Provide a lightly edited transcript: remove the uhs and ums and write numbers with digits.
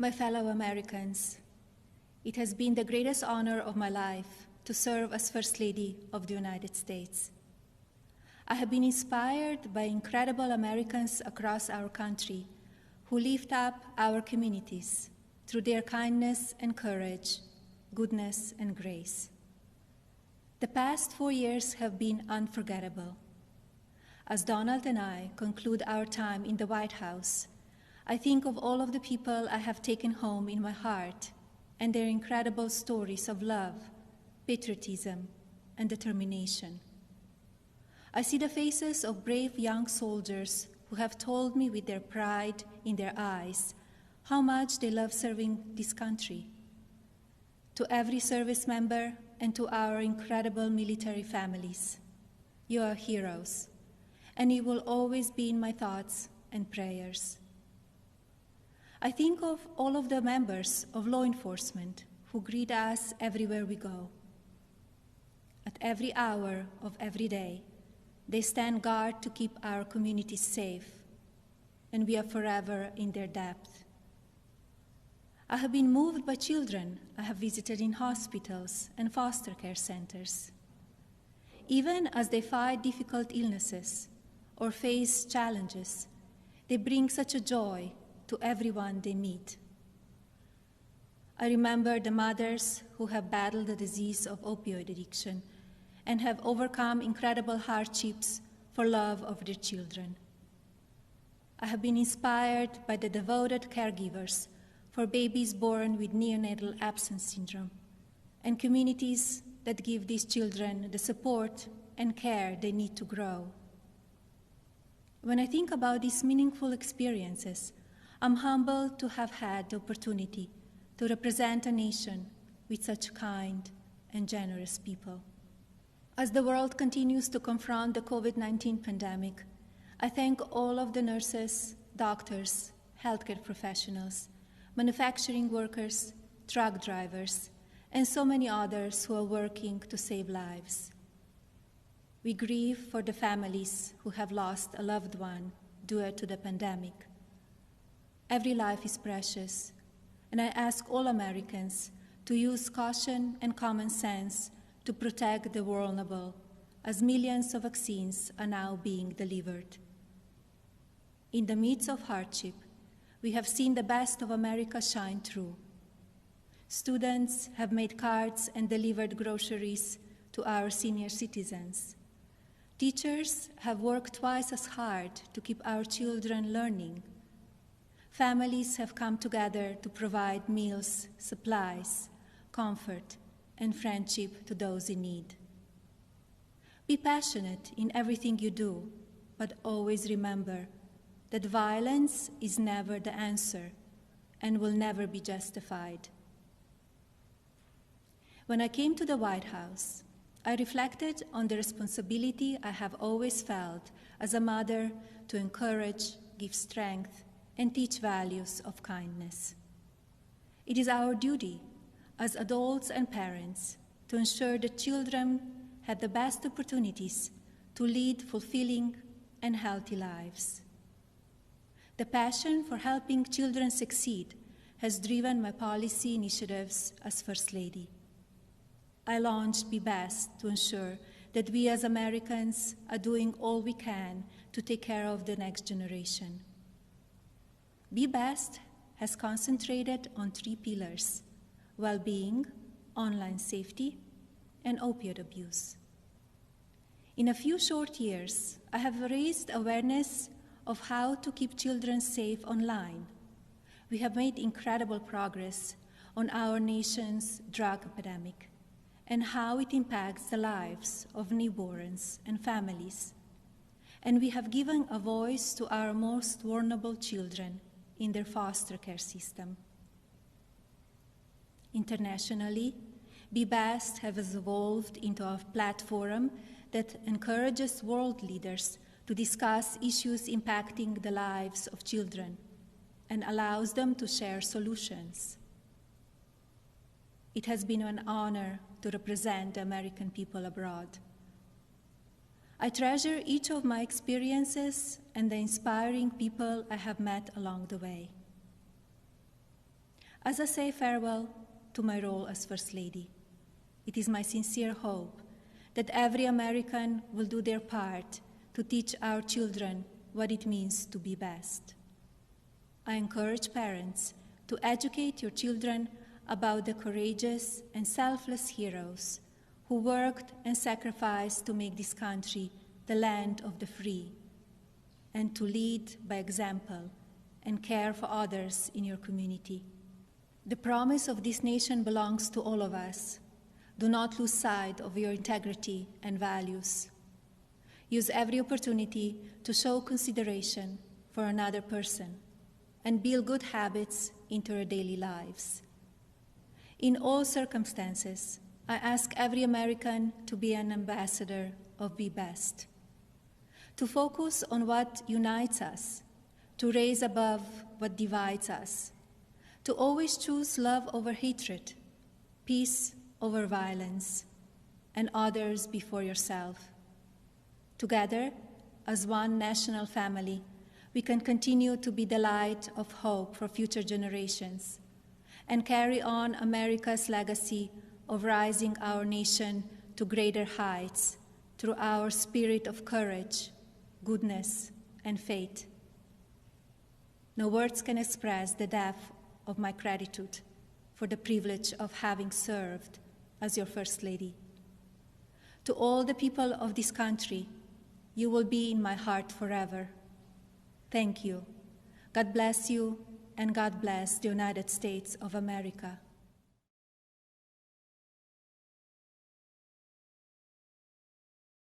My fellow Americans, it has been the greatest honor of my life to serve as First Lady of the United States. I have been inspired by incredible Americans across our country who lift up our communities through their kindness and courage, goodness and grace. The past 4 years have been unforgettable. As Donald and I conclude our time in the White House, I think of all of the people I have taken home in my heart and their incredible stories of love, patriotism, and determination. I see the faces of brave young soldiers who have told me with their pride in their eyes how much they love serving this country. To every service member and to our incredible military families, you are heroes, and you will always be in my thoughts and prayers. I think of all of the members of law enforcement who greet us everywhere we go. At every hour of every day, they stand guard to keep our communities safe, and we are forever in their debt. I have been moved by children I have visited in hospitals and foster care centers. Even as they fight difficult illnesses or face challenges, they bring such a joy to everyone they meet. I remember the mothers who have battled the disease of opioid addiction and have overcome incredible hardships for love of their children. I have been inspired by the devoted caregivers for babies born with neonatal absence syndrome and communities that give these children the support and care they need to grow. When I think about these meaningful experiences, I'm humbled to have had the opportunity to represent a nation with such kind and generous people. As the world continues to confront the COVID-19 pandemic, I thank all of the nurses, doctors, healthcare professionals, manufacturing workers, truck drivers, and so many others who are working to save lives. We grieve for the families who have lost a loved one due to the pandemic. Every life is precious, and I ask all Americans to use caution and common sense to protect the vulnerable, as millions of vaccines are now being delivered. In the midst of hardship, we have seen the best of America shine through. Students have made cards and delivered groceries to our senior citizens. Teachers have worked twice as hard to keep our children learning. Families have come together to provide meals, supplies, comfort, and friendship to those in need. Be passionate in everything you do, but always remember that violence is never the answer and will never be justified. When I came to the White House, I reflected on the responsibility I have always felt as a mother to encourage, give strength, and teach values of kindness. It is our duty as adults and parents to ensure that children have the best opportunities to lead fulfilling and healthy lives. The passion for helping children succeed has driven my policy initiatives as First Lady. I launched Be Best to ensure that we as Americans are doing all we can to take care of the next generation. Be Best has concentrated on 3 pillars: well-being, online safety, and opioid abuse. In a few short years, I have raised awareness of how to keep children safe online. We have made incredible progress on our nation's drug epidemic and how it impacts the lives of newborns and families. And we have given a voice to our most vulnerable children in their foster care system. Internationally, Be Best has evolved into a platform that encourages world leaders to discuss issues impacting the lives of children and allows them to share solutions. It has been an honor to represent the American people abroad. I treasure each of my experiences and the inspiring people I have met along the way. As I say farewell to my role as First Lady, it is my sincere hope that every American will do their part to teach our children what it means to be best. I encourage parents to educate your children about the courageous and selfless heroes who worked and sacrificed to make this country the land of the free, and to lead by example and care for others in your community. The promise of this nation belongs to all of us. Do not lose sight of your integrity and values. Use every opportunity to show consideration for another person and build good habits into your daily lives. In all circumstances, I ask every American to be an ambassador of Be Best, to focus on what unites us, to raise above what divides us, to always choose love over hatred, peace over violence, and others before yourself. Together, as one national family, we can continue to be the light of hope for future generations and carry on America's legacy of rising our nation to greater heights through our spirit of courage, goodness, and faith. No words can express the depth of my gratitude for the privilege of having served as your First Lady. To all the people of this country, you will be in my heart forever. Thank you. God bless you, and God bless the United States of America.